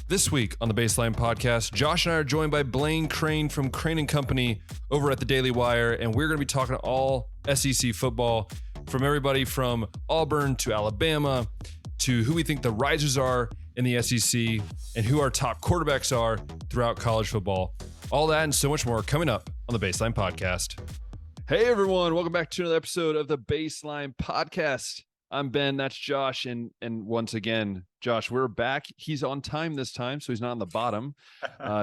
This week on the Baseline Podcast, Josh and I are joined by Blain Crain from Crain Company over at the Daily Wire, and we're going to be talking all SEC football, from everybody from Auburn to Alabama to who we think the risers are in the SEC and who our top quarterbacks are throughout college football. All that and so much more coming up on the Baseline Podcast. Hey everyone, welcome back to another episode of the Baseline Podcast. I'm Ben, that's Josh, and once again, Josh, we're back. He's on time this time, so he's not on the bottom.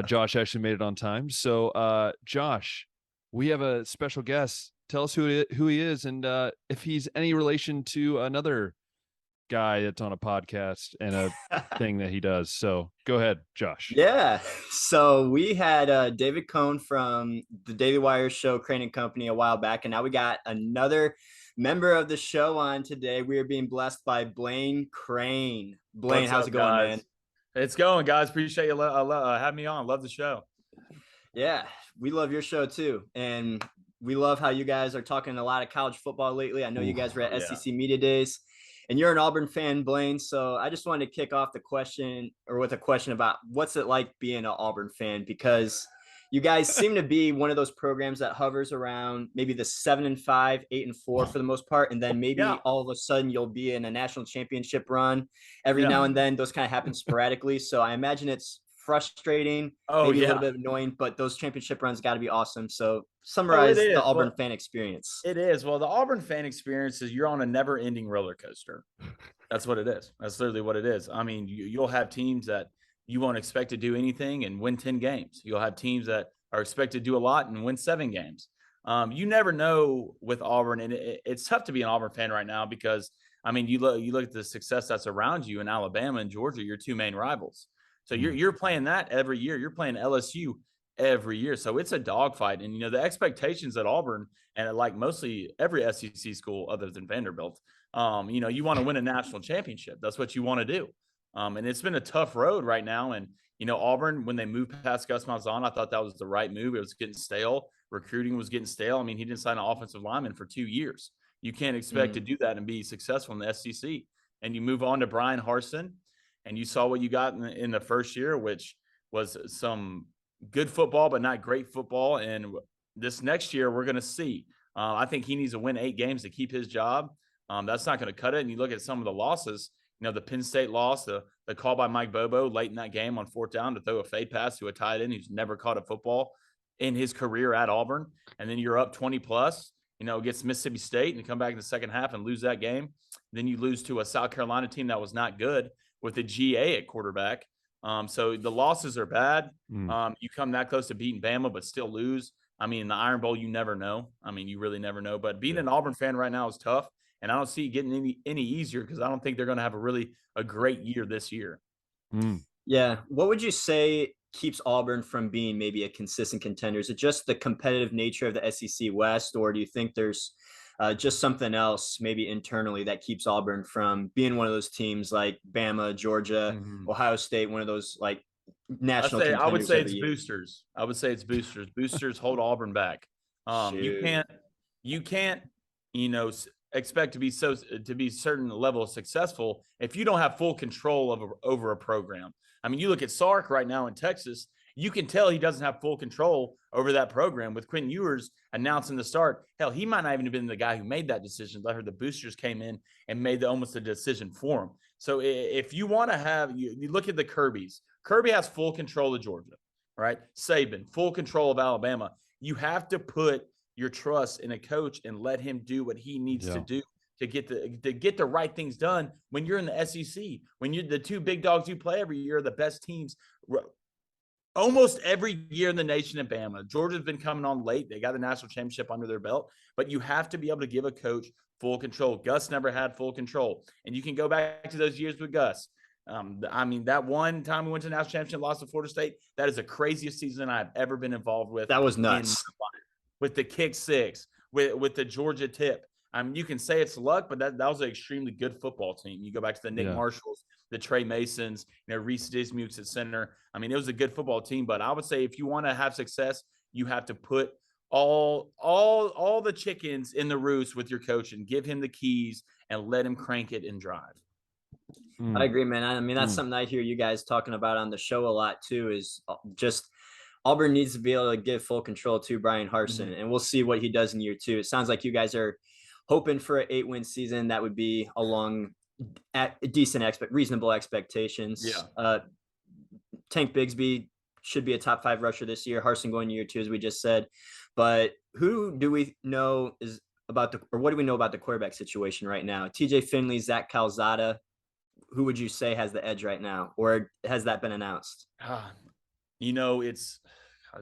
Josh actually made it on time. So, Josh, we have a special guest. Tell us who he is and if he's any relation to another guy that's on a podcast and a thing that he does. So go ahead, Josh. Yeah. So we had David Cohn from the Daily Wire show, Crain Company, a while back, and now we got another member of the show on today. We are being blessed by Blain Crain. Blain, how's it going, guys? Man? It's going, guys. Appreciate you having me on. Love the show. Yeah, we love your show too, and we love how you guys are talking a lot of college football lately. I know you guys were at SEC Media Days, and you're an Auburn fan, Blain. So I just wanted to kick off the question with a question about what's it like being an Auburn fan, because you guys seem to be one of those programs that hovers around maybe the 7-5, 8-4 for the most part. And then maybe all of a sudden you'll be in a national championship run every now and then. Those kind of happen sporadically. So I imagine it's frustrating, maybe a little bit annoying, but those championship runs got to be awesome. So summarize the Auburn fan experience. It is. Well, the Auburn fan experience is you're on a never ending roller coaster. That's what it is. That's literally what it is. I mean, you'll have teams that you won't expect to do anything and win 10 games. You'll have teams that are expected to do a lot and win 7 games. You never know with Auburn, and it's tough to be an Auburn fan right now because, I mean, you look at the success that's around you in Alabama and Georgia, your 2 main rivals. So you're playing that every year. You're playing LSU every year. So it's a dogfight. And, the expectations at Auburn and like mostly every SEC school other than Vanderbilt, you want to win a national championship. That's what you want to do. And it's been a tough road right now. And, Auburn, when they moved past Gus Malzahn, I thought that was the right move. It was getting stale. Recruiting was getting stale. I mean, he didn't sign an offensive lineman for 2 years. You can't expect to do that and be successful in the SEC. And you move on to Brian Harsin, and you saw what you got in the first year, which was some good football, but not great football. And this next year, we're going to see. I think he needs to win 8 games to keep his job. That's not going to cut it. And you look at some of the losses. The Penn State loss, the call by Mike Bobo late in that game on 4th down to throw a fade pass to a tight end who's never caught a football in his career at Auburn. And then you're up 20 plus, against Mississippi State, and you come back in the second half and lose that game. Then you lose to a South Carolina team that was not good with a GA at quarterback. So the losses are bad. You come that close to beating Bama, but still lose. I mean, in the Iron Bowl, you never know. I mean, you really never know. But being an Auburn fan right now is tough. And I don't see it getting any easier because I don't think they're going to have a great year this year. Yeah. What would you say keeps Auburn from being maybe a consistent contender? Is it just the competitive nature of the SEC West, or do you think there's just something else maybe internally that keeps Auburn from being one of those teams like Bama, Georgia, Ohio State, one of those like national contenders? I would say it's boosters. I would say it's boosters. Boosters hold Auburn back. You can't, expect to be certain level of successful if you don't have full control over a program. I mean, you look at Sark right now in Texas, you can tell he doesn't have full control over that program with Quentin Ewers announcing the start. Hell, he might not even have been the guy who made that decision. I heard the boosters came in and made almost a decision for him. So if you want to have, you look at the Kirbys. Kirby has full control of Georgia, right? Saban, full control of Alabama. You have to put your trust in a coach and let him do what he needs to do to get the right things done when you're in the SEC. When you're the 2 big dogs you play every year are the best teams almost every year in the nation in Bama. Georgia's been coming on late. They got the national championship under their belt, but you have to be able to give a coach full control. Gus never had full control. And you can go back to those years with Gus. I mean, that one time we went to the national championship, lost to Florida State, that is the craziest season I've ever been involved with. That was nuts. With the kick 6, with the Georgia tip. I mean, you can say it's luck, but that was an extremely good football team. You go back to the Nick Marshalls, the Trey Masons, Reese Dismukes at center. I mean, it was a good football team, but I would say if you want to have success, you have to put all the chickens in the roost with your coach and give him the keys and let him crank it and drive. I agree, man. I mean, that's something I hear you guys talking about on the show a lot too, is just Auburn needs to be able to give full control to Brian Harsin, and we'll see what he does in year 2. It sounds like you guys are hoping for an 8-win season. That would be at reasonable expectations. Yeah. Tank Bigsby should be a top 5 rusher this year. Harsin going to year 2, as we just said. But who do we know what do we know about the quarterback situation right now? TJ Finley, Zach Calzada. Who would you say has the edge right now, or has that been announced? It's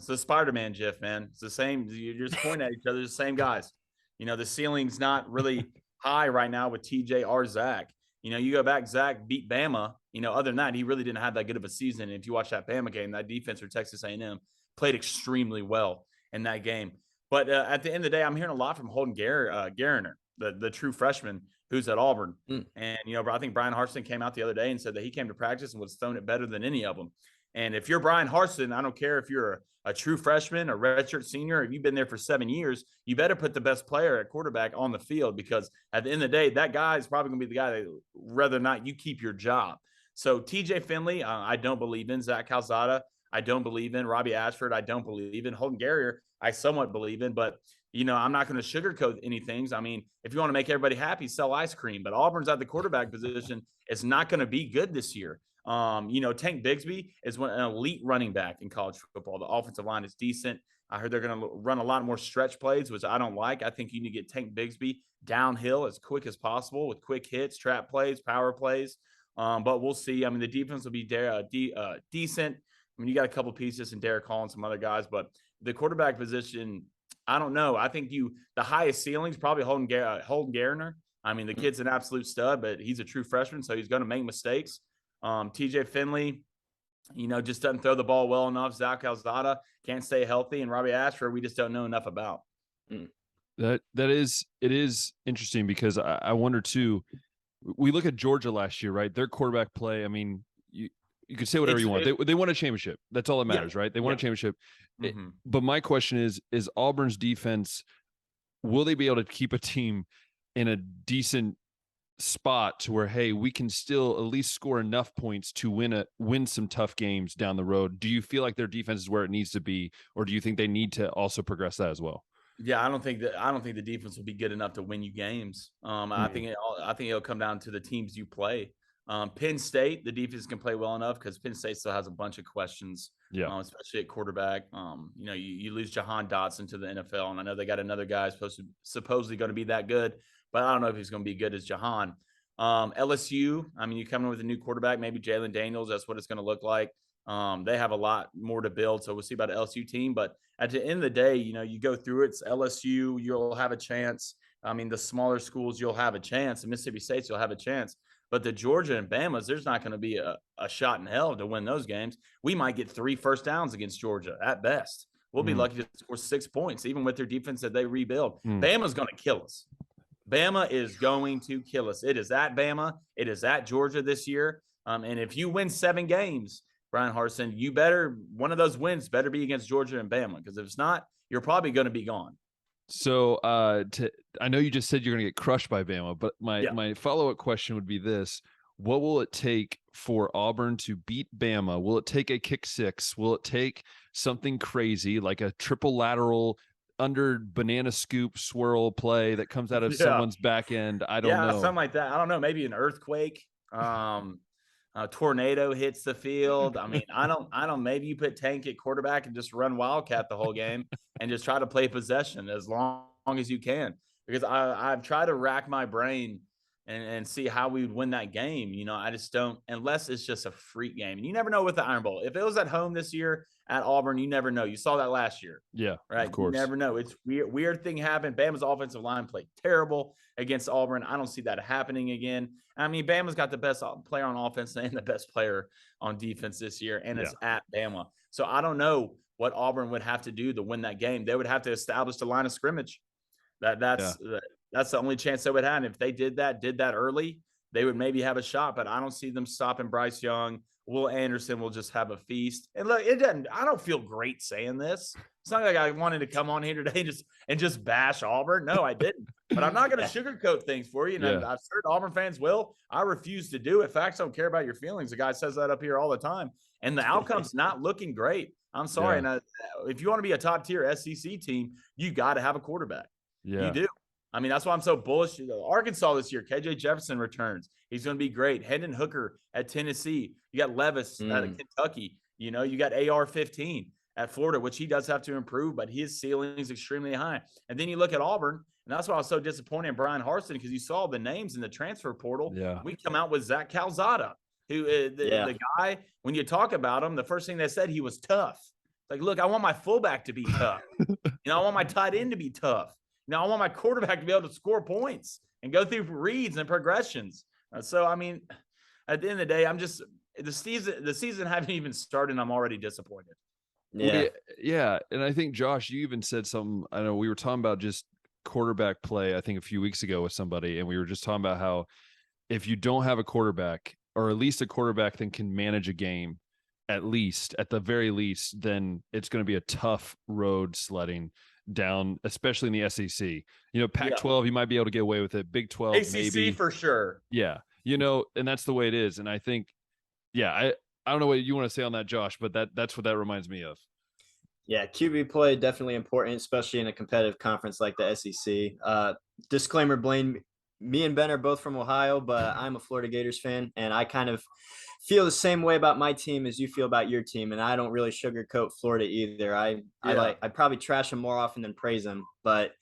the Spider-Man gif, man. It's the same. You're just pointing at each other, the same guys. The ceiling's not really high right now with TJ or Zach. You go back, Zach beat Bama. Other than that, he really didn't have that good of a season. And if you watch that Bama game, that defense for Texas A&M played extremely well in that game. But at the end of the day, I'm hearing a lot from Holden Gariner, the true freshman who's at Auburn. And, I think Brian Harsin came out the other day and said that he came to practice and was throwing it better than any of them. And if you're Brian Harsin, I don't care if you're a true freshman, a redshirt senior, if you've been there for 7 years, you better put the best player at quarterback on the field, because at the end of the day, that guy is probably going to be the guy that whether or not you keep your job. So TJ Finley, I don't believe in. Zach Calzada, I don't believe in. Robbie Ashford, I don't believe in. Holden Garrier, I somewhat believe in, but I'm not going to sugarcoat anything. I mean, if you want to make everybody happy, sell ice cream. But Auburn's at the quarterback position. It's not going to be good this year. Tank Bigsby is an elite running back in college football. The offensive line is decent. I heard they're going to run a lot more stretch plays, which I don't like. I think you need to get Tank Bigsby downhill as quick as possible with quick hits, trap plays, power plays. But we'll see. I mean, the defense will be decent. I mean, you got a couple pieces in Derek Hall and some other guys, but the quarterback position, I don't know. I think the highest ceiling is probably Holden Gariner. I mean, the kid's an absolute stud, but he's a true freshman, so he's going to make mistakes. TJ Finley, just doesn't throw the ball well enough. Zach Calzada can't stay healthy, and Robbie Ashford, we just don't know enough about. It is interesting, because I wonder too. We look at Georgia last year, right? Their quarterback play. I mean, you could say whatever you want. They won a championship. That's all that matters, right? They won a championship. But my question is Auburn's defense, will they be able to keep a team in a decent spot to where, hey, we can still at least score enough points to win some tough games down the road? Do you feel like their defense is where it needs to be, or do you think they need to also progress that as well? Yeah, I don't think the defense will be good enough to win you games. I think it'll come down to the teams you play. Penn State, the defense can play well enough, because Penn State still has a bunch of questions, especially at quarterback. You lose Jahan Dotson to the NFL, and I know they got another guy supposedly going to be that good, but I don't know if he's going to be good as Jahan. LSU, I mean, you come in with a new quarterback, maybe Jalen Daniels, that's what it's going to look like. They have a lot more to build, so we'll see about the LSU team. But at the end of the day, you go through it, it's LSU, you'll have a chance. I mean, the smaller schools, you'll have a chance. The Mississippi States, you'll have a chance. But the Georgia and Bama's, there's not going to be a shot in hell to win those games. We might get 3 first downs against Georgia at best. We'll be lucky to score 6 points, even with their defense that they rebuild. Bama's going to kill us. Bama is going to kill us. It is at Bama. It is at Georgia this year. And if you win 7 games, Brian Harsin, one of those wins better be against Georgia and Bama, because if it's not, you're probably going to be gone. So I know you just said you're going to get crushed by Bama, but my follow-up question would be this. What will it take for Auburn to beat Bama? Will it take a kick 6? Will it take something crazy like a triple lateral under banana scoop swirl play that comes out of someone's back end? I don't know. Something like that. I don't know. Maybe an earthquake. A tornado hits the field. I mean, I don't. Maybe you put Tank at quarterback and just run Wildcat the whole game and just try to play possession as long as you can. Because I've tried to rack my brain and see how we would win that game. I just don't, unless it's just a freak game. And you never know with the Iron Bowl. If it was at home this year at Auburn, you never know. You saw that last year. Yeah, right. Of course. You never know. It's weird thing happened. Bama's offensive line played terrible against Auburn. I don't see that happening again. I mean, Bama's got the best player on offense and the best player on defense this year, and it's at Bama. So I don't know what Auburn would have to do to win that game. They would have to establish the line of scrimmage. That's the only chance they would have. And if they did that early, they would maybe have a shot. But I don't see them stopping Bryce Young Will Anderson will just have a feast. And look, I don't feel great saying this. It's not like I wanted to come on here today and just bash Auburn. No, I didn't. But I'm not going to sugarcoat things for you. And I'm certain Auburn fans will. I refuse to do it. Facts don't care about your feelings. The guy says that up here all the time. And the outcome's not looking great. I'm sorry. And if you want to be a top tier SEC team, you got to have a quarterback. Yeah. You do. I mean, that's why I'm so bullish. Arkansas this year, KJ Jefferson returns. He's going to be great. Hendon Hooker at Tennessee. You got Levis at Kentucky. You know, you got AR-15 at Florida, which he does have to improve, but his ceiling is extremely high. And then you look at Auburn, and that's why I was so disappointed in Brian Harsin, because you saw the names in the transfer portal. Yeah. We come out with Zach Calzada, who the guy, when you talk about him, the first thing they said, he was tough. Like, look, I want my fullback to be tough. I want my tight end to be tough. I want my quarterback to be able to score points and go through reads and progressions. So, I mean, at the end of the day, I'm just the season haven't even started, and I'm already disappointed. Yeah. And I think, Josh, you even said something. I know we were talking about just quarterback play, I think a few weeks ago with somebody, and we were just talking about how if you don't have a quarterback, or at least a quarterback that can manage a game, at the very least, then it's going to be a tough road sledding down, especially in the SEC. You know, Pac-12, you might be able to get away with it. Big 12, ACC maybe for sure. Yeah, you know, and that's the way it is. And I think, I don't know what you want to say on that, Josh, but that's what that reminds me of. Yeah, QB play definitely important, especially in a competitive conference like the SEC. Disclaimer, Blaine, me and Ben are both from Ohio, but I'm a Florida Gators fan, and I kind of feel the same way about my team as you feel about your team, and I don't really sugarcoat Florida either. I probably trash them more often than praise them, but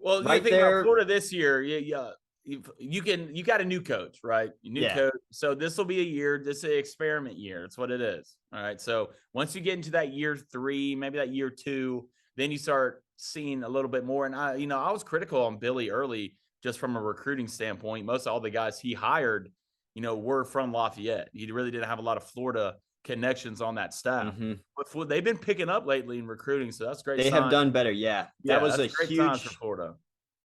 you think about Florida this year, you got a new coach, right? Coach. So this will be a year. This is an experiment year. That's what it is. All right. So once you get into that year 3, maybe that year 2, then you start seeing a little bit more. And I was critical on Billy early, just from a recruiting standpoint. Most of all the guys he hired, were from Lafayette. He really didn't have a lot of Florida connections on that staff. But they've been picking up lately in recruiting, so that's great. They have done better, That was a huge for Florida.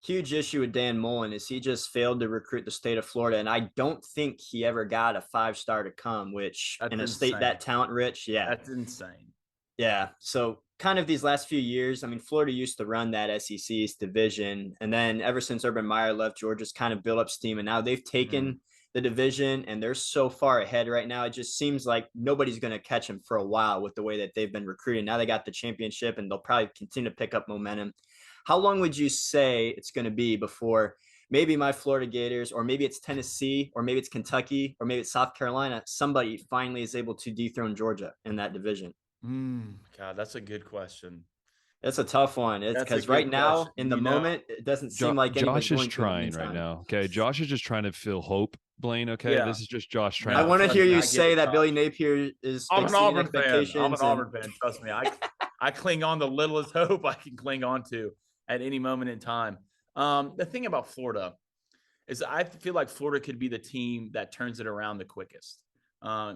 Huge issue with Dan Mullen is he just failed to recruit the state of Florida, and I don't think he ever got a 5-star to come, which that's in a insane. State that talent rich, that's insane. Yeah, so kind of these last few years, I mean, Florida used to run that SEC East division, and then ever since Urban Meyer left, Georgia's kind of built up steam, and now they've taken the division, and they're so far ahead right now. It just seems like nobody's going to catch them for a while with the way that they've been recruiting. Now they got the championship, and they'll probably continue to pick up momentum. How long would you say it's going to be before maybe my Florida Gators, or maybe it's Tennessee, or maybe it's Kentucky, or maybe it's South Carolina, somebody finally is able to dethrone Georgia in that division? God, that's a good question. That's a tough one. It's because right now, in the moment, it doesn't seem like Josh is trying right now. Okay, Josh is just trying to feel hope. Blaine, okay, this is just Josh trying. I want to hear you say that Billy Napier is. I'm an Auburn fan. I'm an Auburn fan. Trust me, I cling on the littlest hope I can cling on to at any moment in time. The thing about Florida is I feel like Florida could be the team that turns it around the quickest.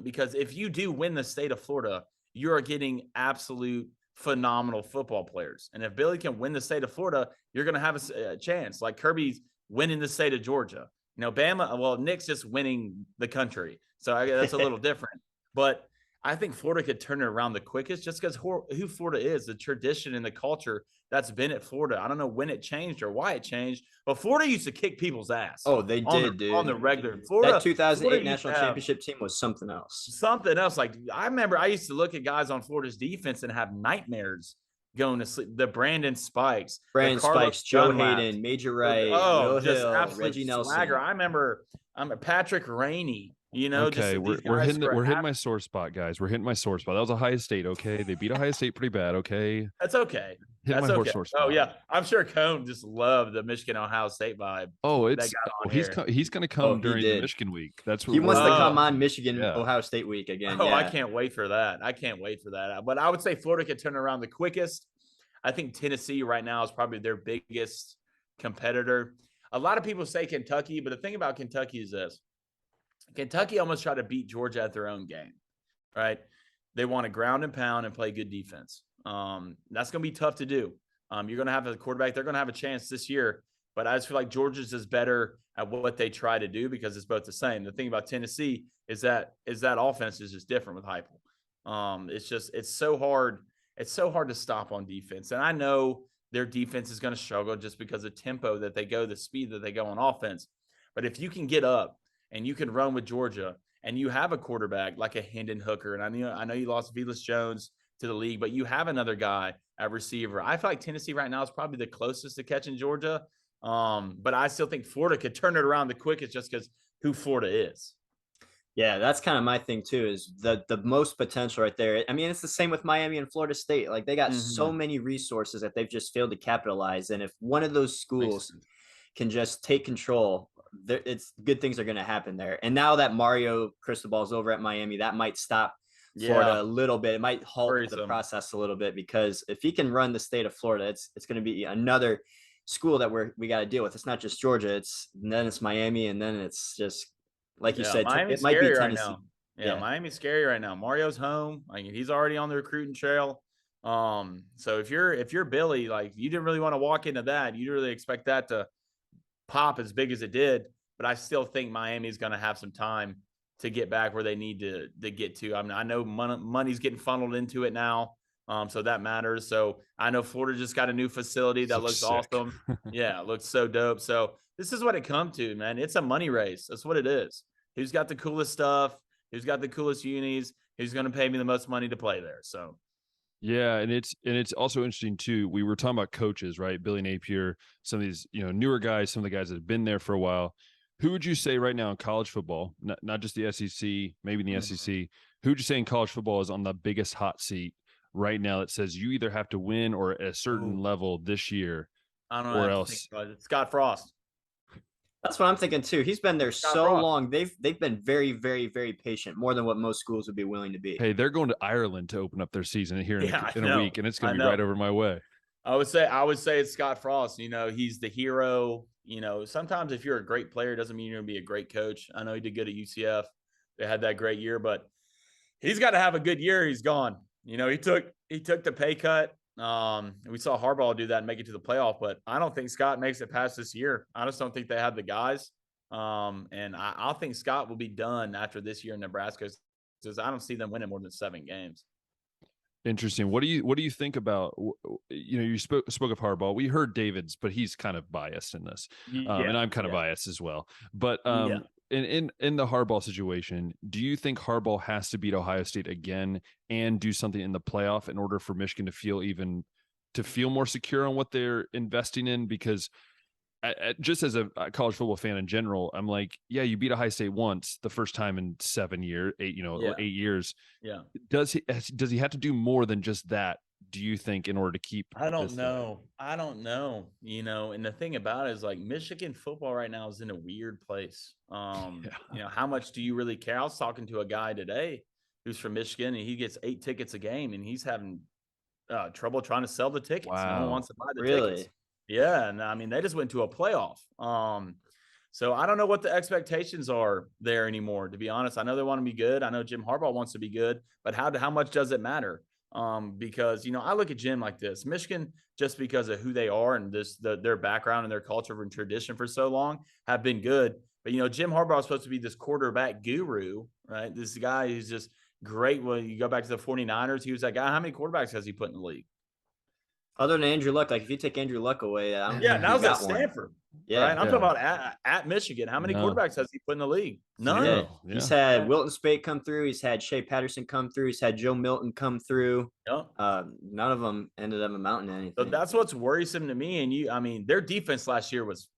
Because if you do win the state of Florida, you are getting absolute phenomenal football players. And if Billy can win the state of Florida, you're going to have a chance. Like Kirby's winning the state of Georgia. Bama, Nick's just winning the country. So that's a little different. But I think Florida could turn it around the quickest just because who Florida is, the tradition and the culture that's been at Florida. I don't know when it changed or why it changed, but Florida used to kick people's ass. Oh, they did, dude. On the regular. Florida, that 2008 national championship team was something else. Something else. Like, I remember I used to look at guys on Florida's defense and have nightmares going to sleep. The Brandon Spikes. Joe Hayden, Major Wright, Will Hill, Reggie Nelson. Swagger. I remember Patrick Rainey. Okay, we're hitting my sore spot, guys. We're hitting my sore spot. That was Ohio State. Okay, they beat Ohio State pretty bad. Okay, that's okay. That's okay. Oh yeah, I'm sure Cone just loved the Michigan Ohio State vibe. Oh, he's going to come during the Michigan week. That's what he wants to come on Michigan Ohio State week again. Oh, yeah. I can't wait for that. But I would say Florida could turn around the quickest. I think Tennessee right now is probably their biggest competitor. A lot of people say Kentucky, but the thing about Kentucky is this. Kentucky almost tried to beat Georgia at their own game, right? They want to ground and pound and play good defense. That's going to be tough to do. You're going to have a quarterback. They're going to have a chance this year But I just feel like Georgia's is better at what they try to do because it's both the same. The thing about Tennessee is that offense is just different with Heupel. It's so hard. It's so hard to stop on defense. And I know their defense is going to struggle just because of tempo that they go, the speed that they go on offense. But if you can get up and you can run with Georgia and you have a quarterback like a Hendon Hooker, and I know you lost Velus Jones to the league, but you have another guy at receiver. I feel like Tennessee right now is probably the closest to catching Georgia. But I still think Florida could turn it around the quickest just because who Florida is. Yeah, that's kind of my thing too, is the most potential right there. I mean, it's the same with Miami and Florida State. Like they got so many resources that they've just failed to capitalize. And if one of those schools can just take control, it's good things are going to happen there. And now that Mario Cristobal's over at Miami, that might stop Florida a little bit. It might halt the process a little bit, because if he can run the state of Florida, it's going to be another school that we got to deal with. It's not just Georgia. Then it's Miami, and then it's just like you said. Miami's it might be Tennessee. Right now. Yeah, Miami's scary right now. Mario's home. I mean, he's already on the recruiting trail. So if you're Billy, like you didn't really want to walk into that. You didn't really expect that to pop as big as it did. But I still think Miami's going to have some time to get back where they need to get to. I mean, I know money's getting funneled into it now. So that matters. So I know Florida just got a new facility that looks awesome. Yeah, it looks so dope. So this is what it comes to, man. It's a money race. That's what it is. Who's got the coolest stuff? Who's got the coolest unis? Who's going to pay me the most money to play there? So. Yeah, and it's also interesting too. We were talking about coaches, right? Billy Napier, some of these, newer guys, some of the guys that have been there for a while. Who would you say right now in college football, not just the SEC, maybe in the SEC, who would you say in college football is on the biggest hot seat right now that says you either have to win or at a certain level this year, I don't know, or else? Scott Frost. That's what I'm thinking too. He's been there so long. They've been very, very, very patient, more than what most schools would be willing to be. Hey, they're going to Ireland to open up their season here in a week, and it's going to be right over my way. I would say it's Scott Frost. He's the hero. Sometimes if you're a great player, doesn't mean you're going to be a great coach. I know he did good at UCF. They had that great year, but he's got to have a good year. He's gone. He took the pay cut. We saw Harbaugh do that and make it to the playoff, but I don't think Scott makes it past this year. I just don't think they have the guys. And I think Scott will be done after this year in Nebraska, because I don't see them winning more than 7 games. Interesting. What do you think about, you spoke of Harbaugh. We heard David's, but he's kind of biased in this. And I'm kind of biased as well. But in the Harbaugh situation, do you think Harbaugh has to beat Ohio State again and do something in the playoff in order for Michigan to feel more secure on what they're investing in? Because just as a college football fan in general, I'm like, yeah, you beat Ohio State once, the first time in 8 years. Yeah. Does he have to do more than just that, do you think, in order to keep? I don't know. And the thing about it is, like, Michigan football right now is in a weird place. How much do you really care? I was talking to a guy today who's from Michigan, and he gets 8 tickets a game, and he's having trouble trying to sell the tickets. Wow. No one wants to buy the tickets. Yeah, and I mean, they just went to a playoff. So I don't know what the expectations are there anymore, to be honest. I know they want to be good. I know Jim Harbaugh wants to be good, but how much does it matter? Because, I look at Jim like this. Michigan, just because of who they are and their background and their culture and tradition for so long, have been good. But, Jim Harbaugh is supposed to be this quarterback guru, right? This guy who's just great. When you go back to the 49ers, he was that guy. How many quarterbacks has he put in the league? Other than Andrew Luck, like if you take Andrew Luck away, that was at Stanford. Yeah, right? I'm talking about at Michigan. How many quarterbacks has he put in the league? None. Yeah. He's had Wilton Spate come through. He's had Shea Patterson come through. He's had Joe Milton come through. Yep. None of them ended up amounting to anything. So that's what's worrisome to me. And their defense last year was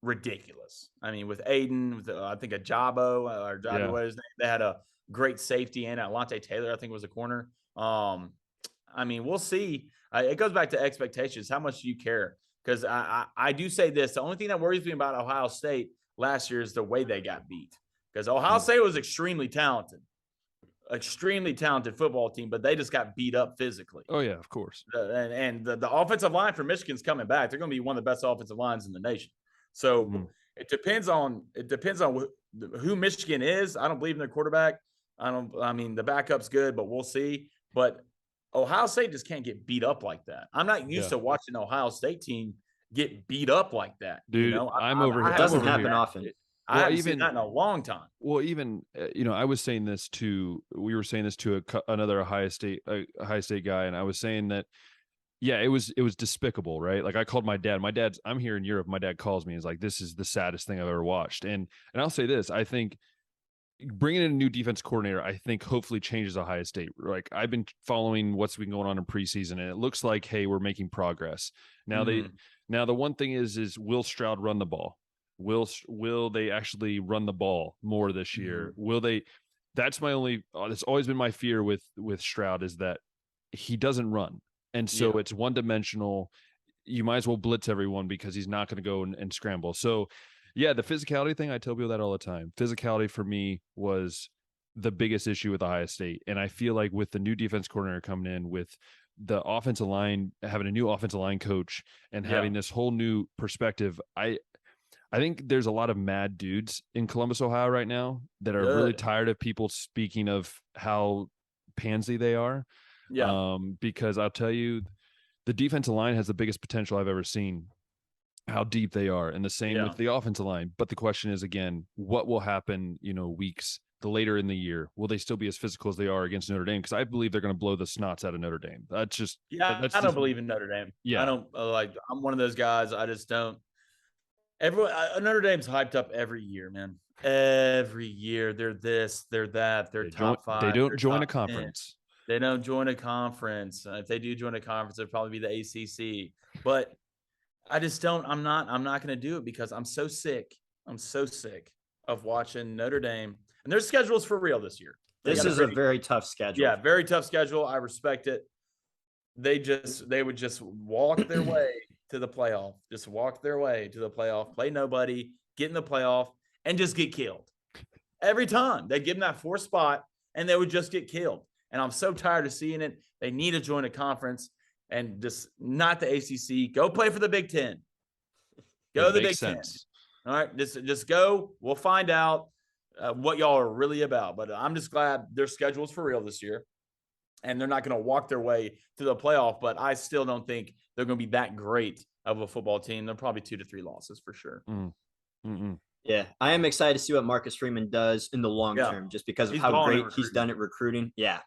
ridiculous. I mean, with Aiden, with I think Ajabo was his name. They had a great safety, and Alante Taylor, I think, was a corner. We'll see. It goes back to expectations. How much do you care? Because I do say this. The only thing that worries me about Ohio State last year is the way they got beat. Because Ohio State was extremely talented football team, but they just got beat up physically. Oh, yeah, of course. And the offensive line for Michigan's coming back. They're going to be one of the best offensive lines in the nation. So it depends on who Michigan is. I don't believe in their quarterback. The backup's good, but we'll see. But Ohio State just can't get beat up like that. I'm not used to watching the Ohio State team get beat up like that. Dude, I'm over here. It doesn't happen here. often. I haven't seen that in a long time. Well, even I was saying this to another Ohio State guy, and I was saying that it was despicable, right? Like I called my dad. I'm here in Europe. My dad calls me. He's like, "This is the saddest thing I've ever watched." And I'll say this: I think bringing in a new defense coordinator, I think hopefully changes Ohio State. Like I've been following what's been going on in preseason, and it looks like, hey, we're making progress. Now Now the one thing is will Stroud run the ball? Will they actually run the ball more this year? Will they? That's my only. That's always been my fear with Stroud is that he doesn't run, and so it's one dimensional. You might as well blitz everyone because he's not going to go and scramble. So, yeah, the physicality thing, I tell people that all the time. Physicality for me was the biggest issue with Ohio State, and I feel like with the new defense coordinator coming in, with the offensive line having a new offensive line coach and having this whole new perspective, I think there's a lot of mad dudes in Columbus, Ohio right now that are really tired of people speaking of how pansy they are. Yeah. Because I'll tell you, the defensive line has the biggest potential I've ever seen, how deep they are, and the same with the offensive line. But the question is, again, what will happen, weeks later in the year? Will they still be as physical as they are against Notre Dame? Because I believe they're going to blow the snots out of Notre Dame. That's just I don't believe in Notre Dame. Yeah. I don't I'm one of those guys. I just don't. Notre Dame's hyped up every year, man. Every year they're this, they're that, they're top 5. They don't join a conference. 10. They don't join a conference. If they do join a conference, it'll probably be the ACC. But I just don't. I'm not going to do it because I'm so sick. I'm so sick of watching Notre Dame, and their schedule's for real this year. This is a very tough schedule. Yeah, very tough schedule. I respect it. They would just walk their way to the playoff, just walk their way to the playoff, play nobody, get in the playoff, and just get killed. Every time they'd give them that 4th spot and they would just get killed. And I'm so tired of seeing it. They need to join a conference and just not the ACC. Go play for the Big Ten. Go to the Big Ten. All right, just go. We'll find out what y'all are really about. But I'm just glad their schedule's for real this year. And they're not going to walk their way to the playoff, but I still don't think they're going to be that great of a football team. They're probably 2 to 3 losses for sure. Yeah, I am excited to see what Marcus Freeman does in the long term, just because of how great he's done at recruiting. Yeah,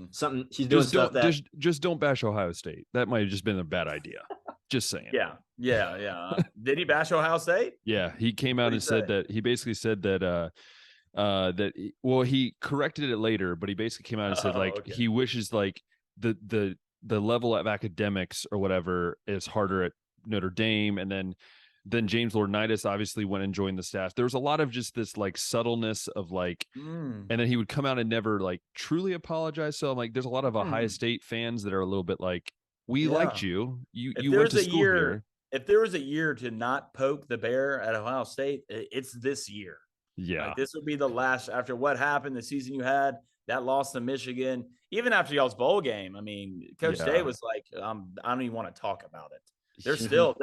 something he's doing stuff that just don't bash Ohio State. That might have just been a bad idea. Just saying. Yeah. Did he bash Ohio State? Yeah, he came out and said that. He basically said that. He corrected it later, but he basically came out and said he wishes like the level of academics or whatever is harder at Notre Dame, and then James Laurinaitis obviously went and joined the staff. There was a lot of just this like subtleness of and then he would come out and never like truly apologize. So I'm like, there's a lot of Ohio State fans that are a little bit like, we liked you. You went to school here. If there was a year to not poke the bear at Ohio State, it's this year. Yeah, this would be the last after what happened the season you had, that loss to Michigan, even after y'all's bowl game. I mean, Coach Day was like, I don't even want to talk about it. They're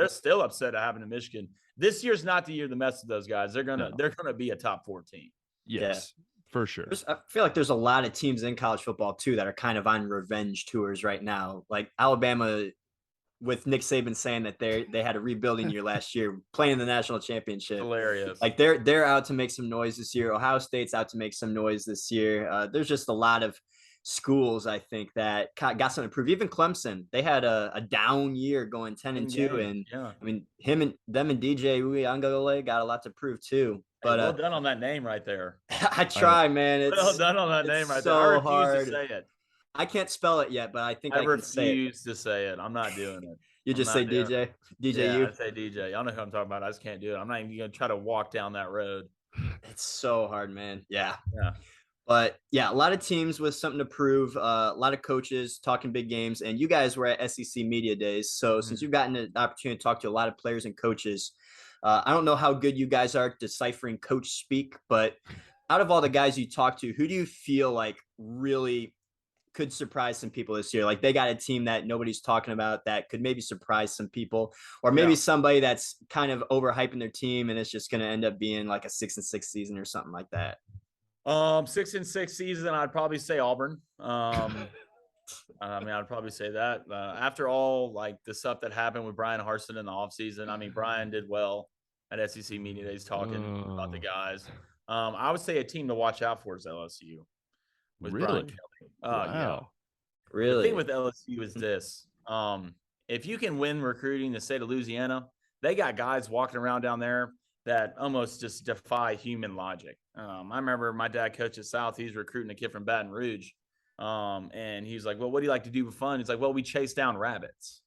still upset at having to Michigan. This year's not the year to mess with those guys. They're gonna be a top 4 team. Yes, for sure. I feel like there's a lot of teams in college football too that are kind of on revenge tours right now. Like Alabama, with Nick Saban saying that they had a rebuilding year last year, playing the national championship. Hilarious. Like they're out to make some noise this year. Ohio State's out to make some noise this year. There's just a lot of schools, I think, that got something to prove. Even Clemson, they had a down year going 10-2, and I mean them and DJ Uiagalelei got a lot to prove too. But well done on that name right there. I try, man. It's well done on that name right so there. I refuse hard to say it. I can't spell it yet, but I think I can say it. refuse to say it. I'm not doing it. You just say DJ? DJ, I say DJ. Y'all know who I'm talking about. I just can't do it. I'm not even going to try to walk down that road. It's so hard, man. Yeah. But yeah, a lot of teams with something to prove, a lot of coaches talking big games, and you guys were at SEC Media Days. So since you've gotten an opportunity to talk to a lot of players and coaches, I don't know how good you guys are deciphering coach speak, but out of all the guys you talk to, who do you feel like really could surprise some people this year? Like they got a team that nobody's talking about that could maybe surprise some people, or maybe somebody that's kind of overhyping their team and it's just going to end up being like a 6-6 season or something like that. 6-6 season, I'd probably say Auburn. I mean, I'd probably say that. After all, like the stuff that happened with Brian Harsin in the offseason, I mean, Brian did well at SEC Media Days talking about the guys. I would say a team to watch out for is LSU with Brian Really? Kelly. Wow. Yeah. Really? The thing with LSU is this. If you can win recruiting the state of Louisiana, they got guys walking around down there that almost just defy human logic. I remember my dad coached at South. He's recruiting a kid from Baton Rouge. And he's like, well, what do you like to do for fun? He's like, well, we chase down rabbits.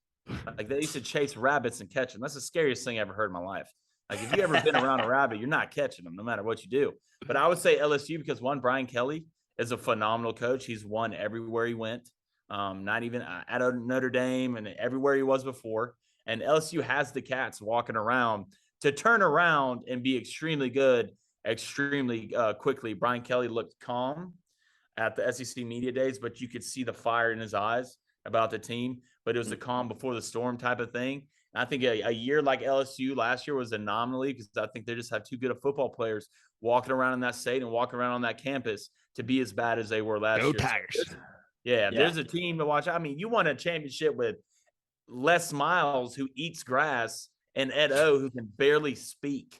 Like they used to chase rabbits and catch them. That's the scariest thing I ever heard in my life. Like if you ever been around a rabbit, you're not catching them no matter what you do. But I would say LSU because one, Brian Kelly is a phenomenal coach. He's won everywhere he went. Not even at Notre Dame and everywhere he was before. And LSU has the cats walking around to turn around and be extremely good, extremely quickly. Brian Kelly looked calm at the SEC Media Days, but you could see the fire in his eyes about the team. But it was the calm before the storm type of thing. And I think a year like LSU last year was an anomaly because I think they just have too good of football players walking around in that state and walking around on that campus to be as bad as they were last year. Go Tigers. Yeah, there's a team to watch. I mean, you won a championship with Les Miles, who eats grass, and Ed O, who can barely speak.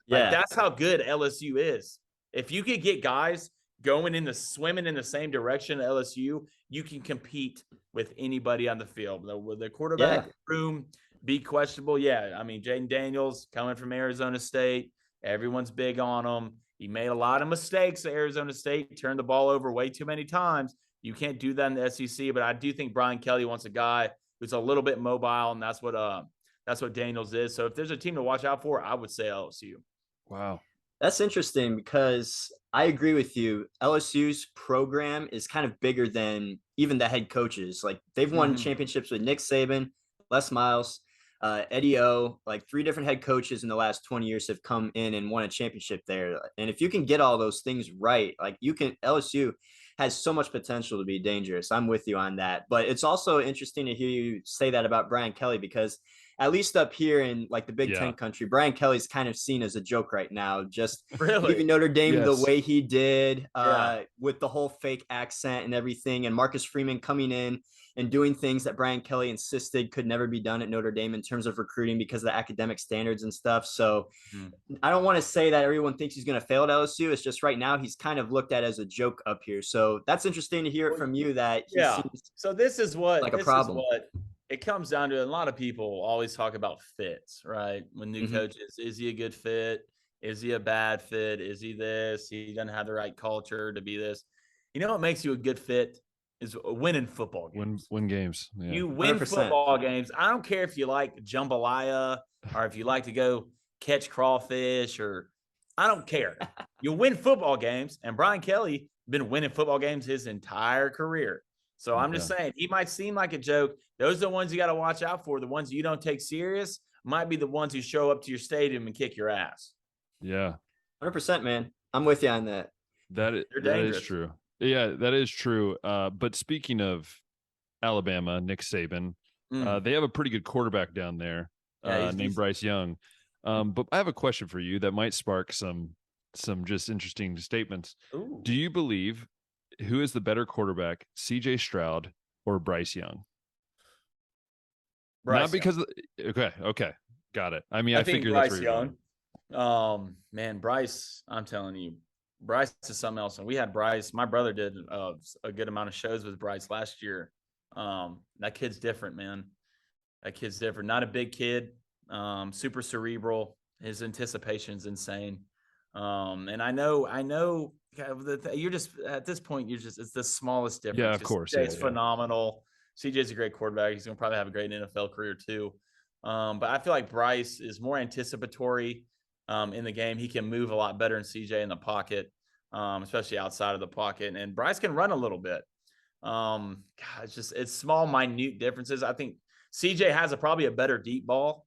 Like, that's how good LSU is. If you could get guys swimming in the same direction at LSU, you can compete with anybody on the field. The quarterback room be questionable. Yeah, I mean, Jaden Daniels coming from Arizona State. Everyone's big on him. He made a lot of mistakes at Arizona State, turned the ball over way too many times. You can't do that in the SEC, but I do think Brian Kelly wants a guy who's a little bit mobile, and that's what Daniels is. So if there's a team to watch out for, I would say LSU. Wow. That's interesting because I agree with you. LSU's program is kind of bigger than even the head coaches. Like they've won championships with Nick Saban, Les Miles, Eddie O, like 3 different head coaches in the last 20 years have come in and won a championship there. And if you can get all those things right, like LSU has so much potential to be dangerous. I'm with you on that. But it's also interesting to hear you say that about Brian Kelly because at least up here in like the Big Ten country, Brian Kelly's kind of seen as a joke right now. Just leaving Notre Dame the way he did with the whole fake accent and everything. And Marcus Freeman coming in and doing things that Brian Kelly insisted could never be done at Notre Dame in terms of recruiting because of the academic standards and stuff. So I don't want to say that everyone thinks he's going to fail at LSU. It's just right now he's kind of looked at as a joke up here. So that's interesting to hear it from you that he seems so this is what like a problem. It comes down to. A lot of people always talk about fits, right? When new coaches, is he a good fit? Is he a bad fit? Is he this? He doesn't have the right culture to be this. You know what makes you a good fit is winning football games. Win games. Yeah. You win 100%. Football games. I don't care if you like jambalaya or if you like to go catch crawfish or I don't care. You win football games, and Brian Kelly been winning football games his entire career. So I'm just saying, he might seem like a joke. Those are the ones you got to watch out for. The ones you don't take serious might be the ones who show up to your stadium and kick your ass. Yeah. 100%, man. I'm with you on that. That is true. Yeah, that is true. But speaking of Alabama, Nick Saban, they have a pretty good quarterback down there named Bryce Young. But I have a question for you that might spark some just interesting statements. Ooh. Do you believe who is the better quarterback, CJ Stroud or Bryce Young? Not because okay, got it. I mean, I think figured Bryce that's where Young. Man, Bryce, I'm telling you, Bryce is something else. And we had Bryce. My brother did a good amount of shows with Bryce last year. That kid's different, man. That kid's different. Not a big kid. Super cerebral. His anticipation's insane. And I know. You're just at this point. It's the smallest difference. Yeah, of course. CJ's phenomenal. CJ's a great quarterback. He's gonna probably have a great NFL career too. But I feel like Bryce is more anticipatory in the game. He can move a lot better than CJ in the pocket, especially outside of the pocket. And Bryce can run a little bit. It's small, minute differences. I think CJ has probably a better deep ball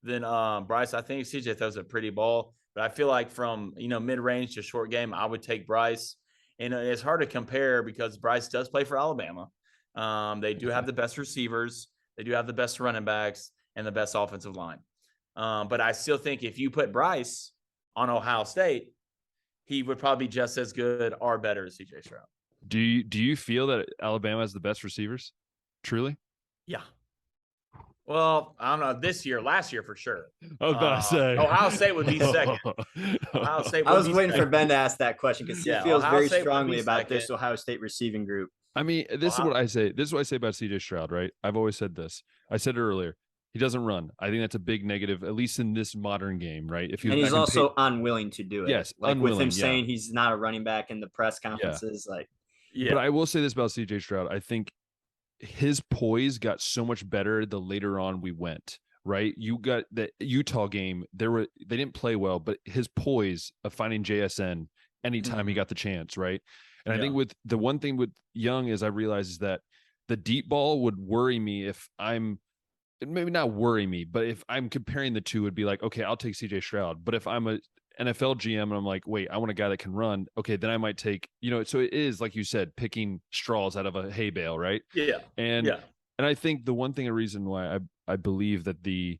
than Bryce. I think CJ throws a pretty ball. But I feel like from, mid-range to short game, I would take Bryce. And it's hard to compare because Bryce does play for Alabama. They do have the best receivers. They do have the best running backs and the best offensive line. But I still think if you put Bryce on Ohio State, he would probably be just as good or better as CJ Stroud. Do you feel that Alabama has the best receivers? Truly? Yeah. Well, I don't know this year, last year for sure. I was about to say Ohio State would be second. Ohio State. I was waiting for Ben to ask that question because he feels Ohio very State would strongly be about second. this Ohio State receiving group. I mean, this is what I say. This is what I say about CJ Stroud, right? I've always said this. I said it earlier. He doesn't run. I think that's a big negative, at least in this modern game, right? And he's also unwilling to do it. Yes, like unwilling, with him saying he's not a running back in the press conferences. But I will say this about CJ Stroud. I think his poise got so much better the later on we went, right? You got the Utah game. They didn't play well, but his poise of finding JSN anytime he got the chance, right? And I think with the one thing with Young is I realize is that the deep ball would worry me if I'm maybe not worry me, but if I'm comparing the two, would be like, okay, I'll take CJ Stroud. But if I'm a NFL GM and I'm like, wait, I want a guy that can run. Okay, then I might take, so it is like you said, picking straws out of a hay bale, right? Yeah. And I think the one thing, a reason why I believe that the